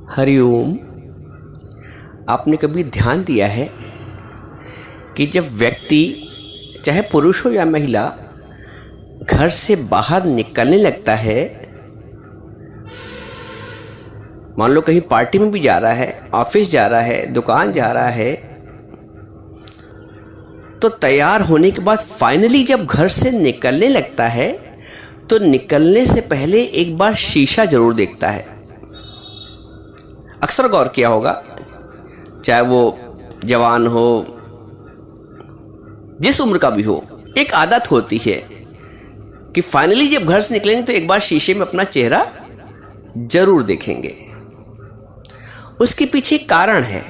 हरिओम। आपने कभी ध्यान दिया है कि जब व्यक्ति, चाहे पुरुष हो या महिला, घर से बाहर निकलने लगता है, मान लो कहीं पार्टी में भी जा रहा है, ऑफिस जा रहा है, दुकान जा रहा है, तो तैयार होने के बाद फाइनली जब घर से निकलने लगता है तो निकलने से पहले एक बार शीशा जरूर देखता है। अक्सर गौर किया होगा, चाहे वो जवान हो, जिस उम्र का भी हो, एक आदत होती है कि फाइनली जब घर से निकलेंगे तो एक बार शीशे में अपना चेहरा जरूर देखेंगे। उसके पीछे कारण है।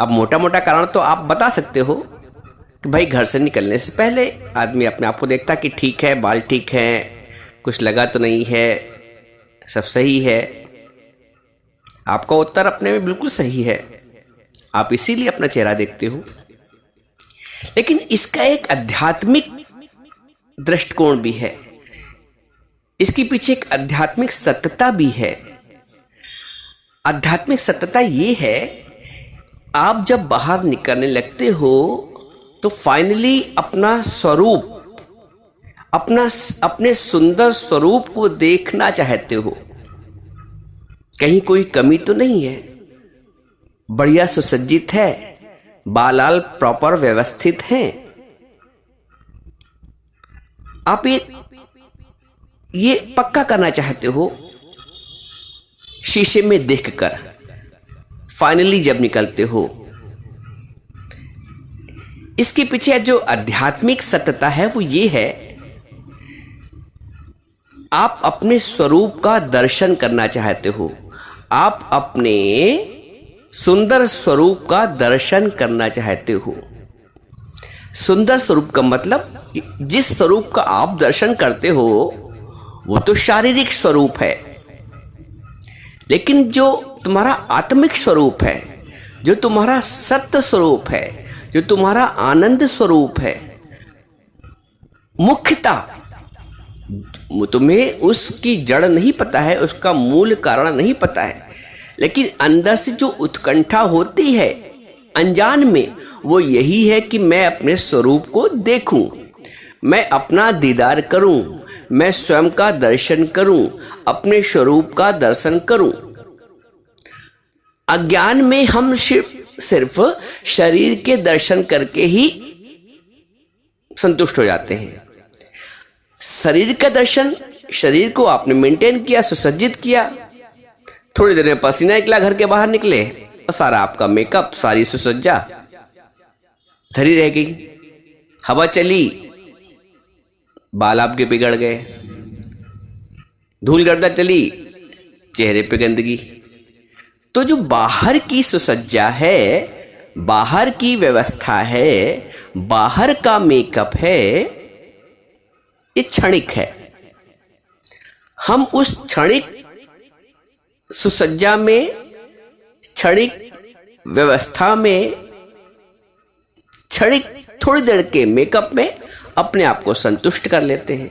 अब मोटा मोटा कारण तो आप बता सकते हो कि भाई घर से निकलने से पहले आदमी अपने आप को देखता कि ठीक है, बाल ठीक है, कुछ लगा तो नहीं है, सब सही है। आपका उत्तर अपने में बिल्कुल सही है, आप इसीलिए अपना चेहरा देखते हो। लेकिन इसका एक आध्यात्मिक दृष्टिकोण भी है, इसके पीछे एक आध्यात्मिक सत्यता भी है। आध्यात्मिक सत्यता ये है, आप जब बाहर निकलने लगते हो तो फाइनली अपना स्वरूप, अपने सुंदर स्वरूप को देखना चाहते हो। कहीं कोई कमी तो नहीं है, बढ़िया सुसज्जित है, बाल प्रॉपर व्यवस्थित हैं। आप ये पक्का करना चाहते हो शीशे में देखकर फाइनली जब निकलते हो। इसके पीछे जो आध्यात्मिक सत्यता है वो ये है, आप अपने स्वरूप का दर्शन करना चाहते हो। आप अपने सुंदर स्वरूप का दर्शन करना चाहते हो। सुंदर स्वरूप का मतलब, जिस स्वरूप का आप दर्शन करते हो वो तो शारीरिक स्वरूप है, लेकिन जो तुम्हारा आत्मिक स्वरूप है, जो तुम्हारा सत्य स्वरूप है, जो तुम्हारा आनंद स्वरूप है, मुख्यतः तुम्हें उसकी जड़ नहीं पता है, उसका मूल कारण नहीं पता है, लेकिन अंदर से जो उत्कंठा होती है अनजान में, वो यही है कि मैं अपने स्वरूप को देखूं, मैं अपना दीदार करूं, मैं स्वयं का दर्शन करूं, अपने स्वरूप का दर्शन करूं। अज्ञान में हम सिर्फ शरीर के दर्शन करके ही संतुष्ट हो जाते हैं। शरीर का दर्शन, शरीर को आपने मेंटेन किया, सुसज्जित किया, थोड़ी देर में पसीना निकला, घर के बाहर निकले और सारा आपका मेकअप, सारी सुसज्जा धरी रह गई। हवा चली, बाल आपके बिगड़ गए, धूल गर्दा चली, चेहरे पे गंदगी। तो जो बाहर की सुसज्जा है, बाहर की व्यवस्था है, बाहर का मेकअप है, ये क्षणिक है। हम उस क्षणिक सुसज्जा में, क्षणिक व्यवस्था में, क्षणिक थोड़ी देर के मेकअप में अपने आप को संतुष्ट कर लेते हैं।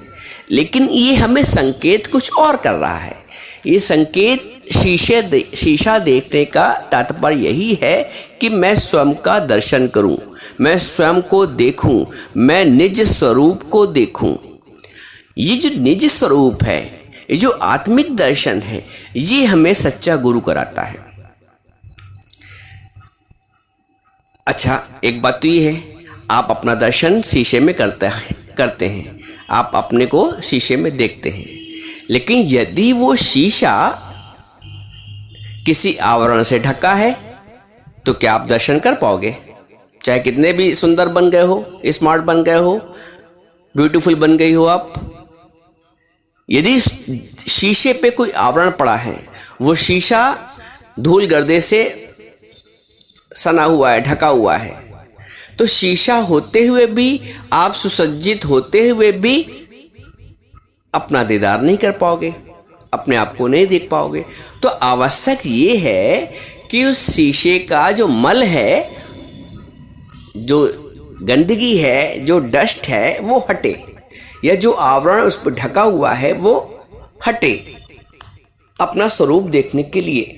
लेकिन ये हमें संकेत कुछ और कर रहा है। ये संकेत शीशा देखने का तात्पर्य यही है कि मैं स्वयं का दर्शन करूं, मैं स्वयं को देखूं, मैं निज स्वरूप को देखूं। ये जो निज स्वरूप है, ये जो आत्मिक दर्शन है, ये हमें सच्चा गुरु कराता है। अच्छा, एक बात तो ये है, आप अपना दर्शन शीशे में करते हैं, आप अपने को शीशे में देखते हैं, लेकिन यदि वो शीशा किसी आवरण से ढका है तो क्या आप दर्शन कर पाओगे? चाहे कितने भी सुंदर बन गए हो, स्मार्ट बन गए हो, ब्यूटीफुल बन गई हो आप, यदि शीशे पे कोई आवरण पड़ा है, वो शीशा धूल गर्दे से सना हुआ है, ढका हुआ है, तो शीशा होते हुए भी, आप सुसज्जित होते हुए भी अपना दीदार नहीं कर पाओगे, अपने आप को नहीं देख पाओगे। तो आवश्यक ये है कि उस शीशे का जो मल है, जो गंदगी है, जो डस्ट है, वो हटे, या जो आवरण उस पर ढका हुआ है वो हटे। अपना स्वरूप देखने के लिए।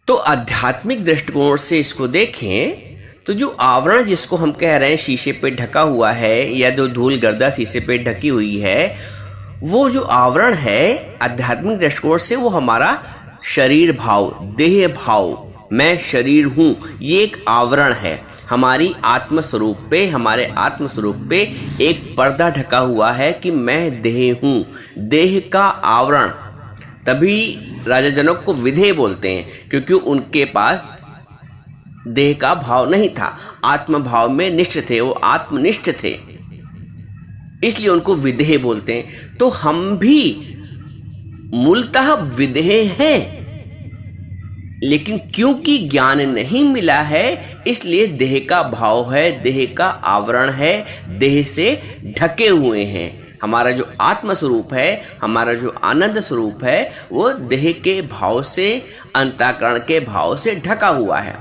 तो आध्यात्मिक दृष्टिकोण से इसको देखें तो जो आवरण जिसको हम कह रहे हैं शीशे पे ढका हुआ है या जो धूल गर्दा शीशे पे ढकी हुई है, वो जो आवरण है आध्यात्मिक दृष्टिकोण से वो हमारा शरीर भाव, देह भाव, मैं शरीर हूँ, ये एक आवरण है। हमारी आत्म स्वरूप पे, हमारे आत्म स्वरूप पे एक पर्दा ढका हुआ है कि मैं देह हूँ, देह का आवरण। तभी राजा जनक को विधेय बोलते हैं, क्योंकि उनके पास देह का भाव नहीं था, आत्म भाव में निष्ठ थे, वो आत्मनिष्ठ थे, इसलिए उनको विधेय बोलते हैं। तो हम भी मूलतः विधेय हैं, लेकिन क्योंकि ज्ञान नहीं मिला है इसलिए देह का भाव है, देह का आवरण है, देह से ढके हुए हैं। हमारा जो आत्म स्वरूप है, हमारा जो आनंद स्वरूप है, वो देह के भाव से, अंतःकरण के भाव से ढका हुआ है।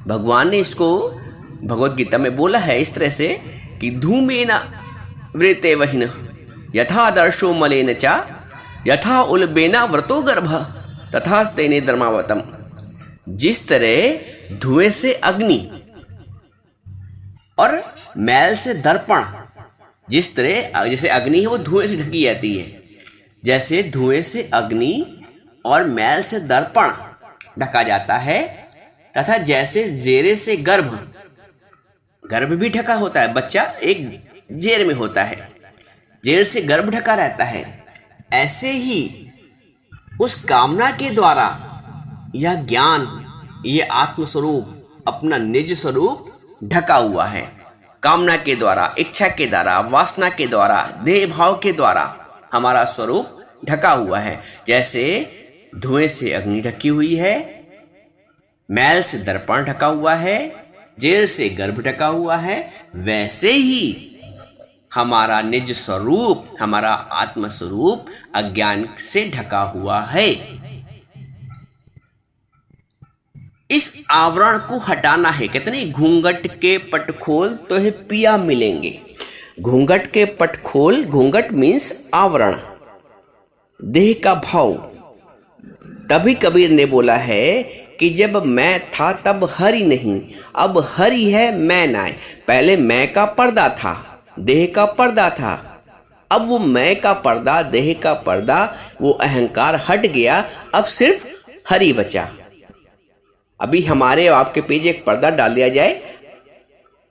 भगवान ने इसको भगवत गीता में बोला है इस तरह से कि धूमेन वृते वहिन यथा दर्शो मलेन चा यथा उल्बेना व्रतो गर्भ तथा तेने धर्मावतम। जिस तरह धुएं से अग्नि और मैल से दर्पण, जिस तरह जैसे अग्नि है वो धुएं से ढकी जाती है, जैसे धुएं से अग्नि और मैल से दर्पण ढका जाता है, तथा जैसे जेरे से गर्भ, गर्भ भी ढका होता है, बच्चा एक जेर में होता है, जेर से गर्भ ढका रहता है, ऐसे ही उस कामना के द्वारा यह ज्ञान, ये आत्मस्वरूप, अपना निज स्वरूप ढका हुआ है। कामना के द्वारा, इच्छा के द्वारा, वासना के द्वारा, देह भाव के द्वारा हमारा स्वरूप ढका हुआ है। जैसे धुएं से अग्नि ढकी हुई है, मैल से दर्पण ढका हुआ है, जेर से गर्भ ढका हुआ है, वैसे ही हमारा निज स्वरूप, हमारा आत्म स्वरूप अज्ञान से ढका हुआ है। इस आवरण को हटाना है। कहते नहीं, घूंघट के पट खोल तो है पिया मिलेंगे। घूंघट के पट खोल, घूंघट मीन्स आवरण, देह का भाव। तभी कबीर ने बोला है कि जब मैं था तब हरि नहीं, अब हरि है मैं नाय। पहले मैं का पर्दा था, देह का पर्दा था, अब वो मैं का पर्दा, देह का पर्दा, वो अहंकार हट गया, अब सिर्फ हरि बचा। अभी हमारे आपके पीछे एक पर्दा डाल दिया जाए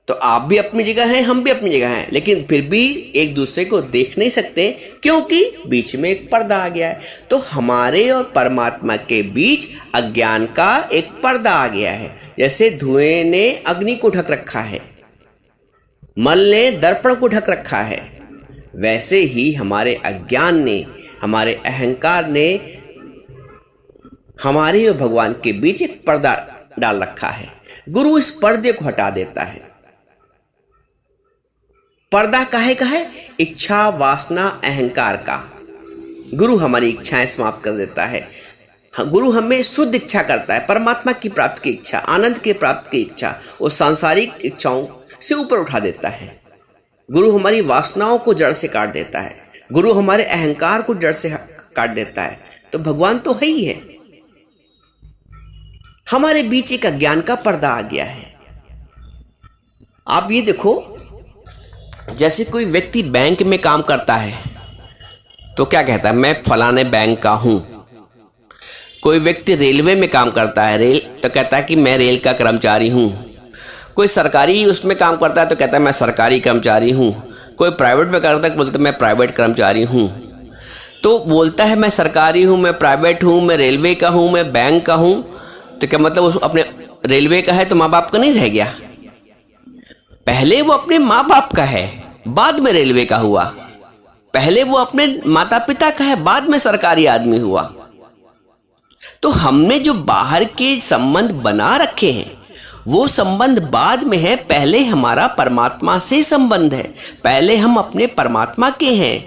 तो आप भी अपनी जगह हैं, हम भी अपनी जगह हैं, लेकिन फिर भी एक दूसरे को देख नहीं सकते क्योंकि बीच में एक पर्दा आ गया है। तो हमारे और परमात्मा के बीच अज्ञान का एक पर्दा आ गया है। जैसे धुएं ने अग्नि को ढक रखा है, मल ने दर्पण को ढक रखा है, वैसे ही हमारे अज्ञान ने, हमारे अहंकार ने हमारे और भगवान के बीच एक पर्दा डाल रखा है। गुरु इस पर्दे को हटा देता है। पर्दा काहे का है? इच्छा, वासना, अहंकार का। गुरु हमारी इच्छाएं समाप्त कर देता है। गुरु हमें शुद्ध इच्छा करता है, परमात्मा की प्राप्ति की इच्छा, आनंद की प्राप्ति की इच्छा, वो सांसारिक इच्छाओं से ऊपर उठा देता है। गुरु हमारी वासनाओं को जड़ से काट देता है। गुरु हमारे अहंकार को जड़ से काट देता है। तो भगवान तो है ही है। हमारे बीच एक अज्ञान का पर्दा आ गया है। आप ये देखो, जैसे कोई व्यक्ति बैंक में काम करता है तो क्या कहता है, मैं फलाने बैंक का हूं। कोई व्यक्ति रेलवे में काम करता है, रेल तो कहता है कि मैं रेल का कर्मचारी हूं। कोई सरकारी उसमें काम करता है तो कहता है मैं सरकारी कर्मचारी हूं। कोई प्राइवेट में करता है तो बोलता है मैं प्राइवेट कर्मचारी हूं। तो बोलता है मैं सरकारी हूं, मैं प्राइवेट हूं, मैं रेलवे का हूं, मैं बैंक का हूं। तो क्या मतलब उस अपने रेलवे का है तो माँ बाप का नहीं रह गया? पहले वो अपने माँ बाप का है, बाद में रेलवे का हुआ। पहले वो अपने माता पिता का है, बाद में सरकारी आदमी हुआ। तो हमने जो बाहर के संबंध बना रखे हैं वो संबंध बाद में है। पहले हमारा परमात्मा से संबंध है। पहले हम अपने परमात्मा के हैं,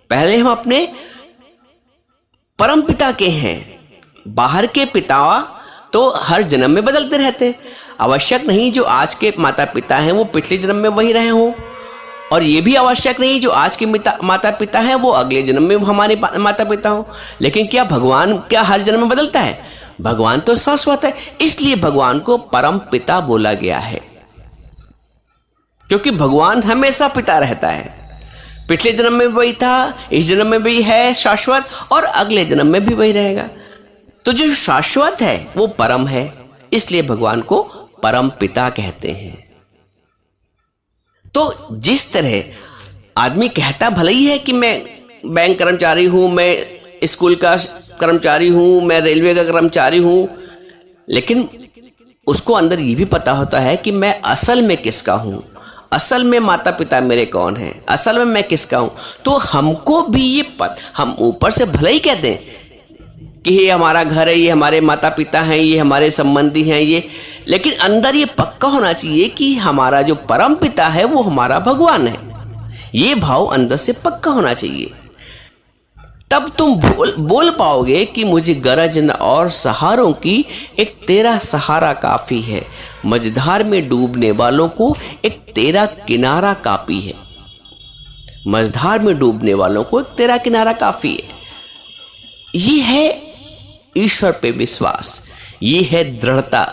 पहले हम अपने परम पिता के हैं। बाहर के पिता तो हर जन्म में बदलते रहते हैं। आवश्यक नहीं जो आज के माता पिता हैं वो पिछले जन्म में वही रहे हों, और ये भी आवश्यक नहीं जो आज के माता पिता हैं वो अगले जन्म में हमारे माता पिता हों। लेकिन क्या भगवान क्या हर जन्म में बदलता है? भगवान तो शाश्वत है, इसलिए भगवान को परम पिता बोला गया है, क्योंकि भगवान हमेशा पिता रहता है। पिछले जन्म में वही था, इस जन्म में भी है शाश्वत, और अगले जन्म में भी वही रहेगा। तो जो शाश्वत है वो परम है, इसलिए भगवान को परम पिता कहते हैं। तो जिस तरह आदमी कहता भले ही है कि मैं बैंक कर्मचारी हूं, मैं स्कूल का कर्मचारी हूं, मैं रेलवे का कर्मचारी हूं, लेकिन उसको अंदर ये भी पता होता है कि मैं असल में किसका हूं, असल में माता पिता मेरे कौन हैं, असल में मैं किसका हूं। तो हमको भी ये हम ऊपर से भले ही कहते हैं कि ये हमारा घर है, ये हमारे माता पिता हैं, ये हमारे संबंधी हैं, ये, लेकिन अंदर ये पक्का होना चाहिए कि हमारा जो परम पिता है वो हमारा भगवान है। ये भाव अंदर से पक्का होना चाहिए, तब तुम बोल पाओगे कि मुझे गरज न और सहारों की, एक तेरा सहारा काफी है। मझधार में डूबने वालों को एक तेरा किनारा काफी है। मझधार में डूबने वालों को एक तेरा किनारा काफी है। ये है ईश्वर पे विश्वास, ये है दृढ़ता।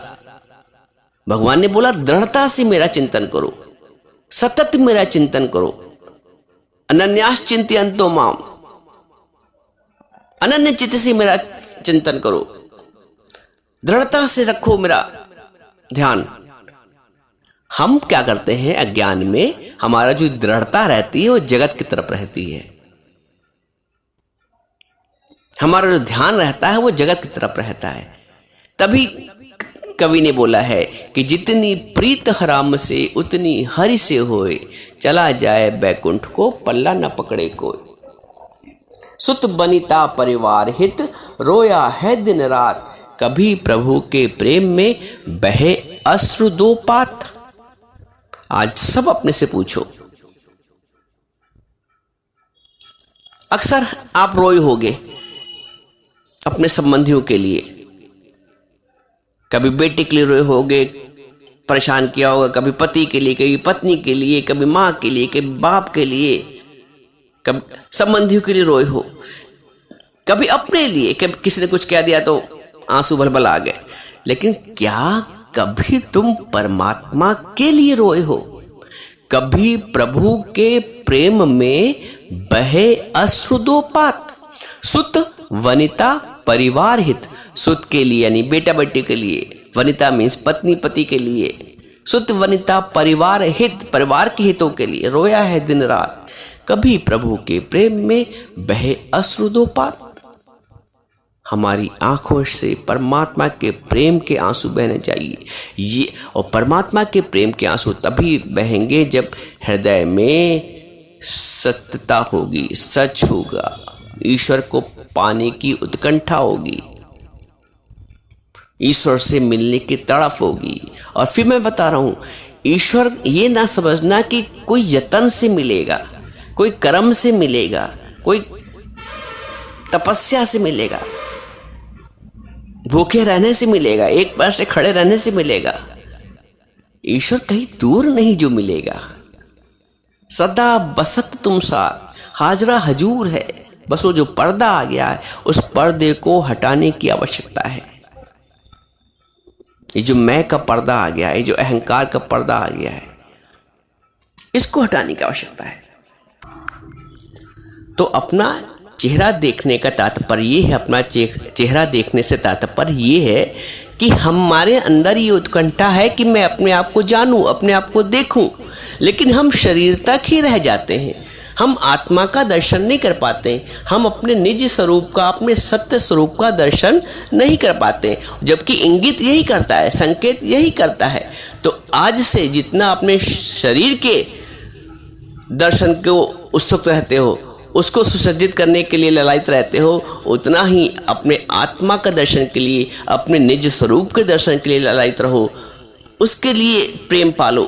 भगवान ने बोला दृढ़ता से मेरा चिंतन करो, सतत मेरा चिंतन करो। अनन्यास चिंतयन्तो माम, अनन्य चित्त से मेरा चिंतन करो, दृढ़ता से रखो मेरा ध्यान। हम क्या करते हैं अज्ञान में, हमारा जो दृढ़ता रहती है वो जगत की तरफ रहती है, हमारा जो ध्यान रहता है वो जगत की तरफ रहता है। तभी कवि ने बोला है कि जितनी प्रीत हराम से उतनी हरि से होए, चला जाए बैकुंठ को पल्ला न पकड़े कोई। सुत बनिता परिवार हित, रोया है दिन रात, कभी प्रभु के प्रेम में बहे अश्रु दो पात। आज सब अपने से पूछो, अक्सर आप रोए होगे अपने संबंधियों के लिए, कभी बेटे के लिए रोए होगे, परेशान किया होगा, कभी पति के लिए, कभी पत्नी के लिए, कभी माँ के लिए, कभी बाप के लिए, कभी संबंधियों के लिए रोए हो, कभी अपने लिए, कभी किसी ने कुछ कह दिया तो आंसू भलभल आ गए। लेकिन क्या कभी तुम परमात्मा के लिए रोए हो? कभी प्रभु के प्रेम में बहे अश्रु दो पात। सुत वनिता परिवार हित, सुत के लिए यानी बेटा बेटी के लिए, वनिता मीन्स पत्नी पति के लिए, सुत वनिता परिवार हित, परिवार के हितों के लिए रोया है दिन रात, कभी प्रभु के प्रेम में बहे अश्रु दो पात। हमारी आंखों से परमात्मा के प्रेम के आंसू बहने चाहिए। ये और परमात्मा के प्रेम के आंसू तभी बहेंगे जब हृदय में सत्यता होगी, सच होगा, ईश्वर को पाने की उत्कंठा होगी, ईश्वर से मिलने की तड़प होगी। और फिर मैं बता रहा हूं, ईश्वर ये ना समझना कि कोई यत्न से मिलेगा, कोई कर्म से मिलेगा, कोई तपस्या से मिलेगा, भूखे रहने से मिलेगा, एक पैर से खड़े रहने से मिलेगा। ईश्वर कहीं दूर नहीं जो मिलेगा, सदा बसत तुम साथ, हाजरा हजूर है। बस वो जो पर्दा आ गया है उस पर्दे को हटाने की आवश्यकता है। ये जो मैं का पर्दा आ गया है, ये जो अहंकार का पर्दा आ गया है, इसको हटाने की आवश्यकता है। तो अपना चेहरा देखने का तात्पर्य ये है, अपना चेहरा देखने से तात्पर्य ये है कि हमारे अंदर ये उत्कंठा है कि मैं अपने आप को जानूं, अपने आप को देखूं, लेकिन हम शरीर तक ही रह जाते हैं। हम आत्मा का दर्शन नहीं कर पाते, हम अपने निज स्वरूप का, अपने सत्य स्वरूप का दर्शन नहीं कर पाते, जबकि इंगित यही करता है, संकेत यही करता है। तो आज से जितना अपने शरीर के दर्शन को उत्सुक रहते हो, उसको सुसज्जित करने के लिए ललायित रहते हो, उतना ही अपने आत्मा का दर्शन के लिए, अपने निज स्वरूप के दर्शन के लिए ललायित रहो, उसके लिए प्रेम पालो।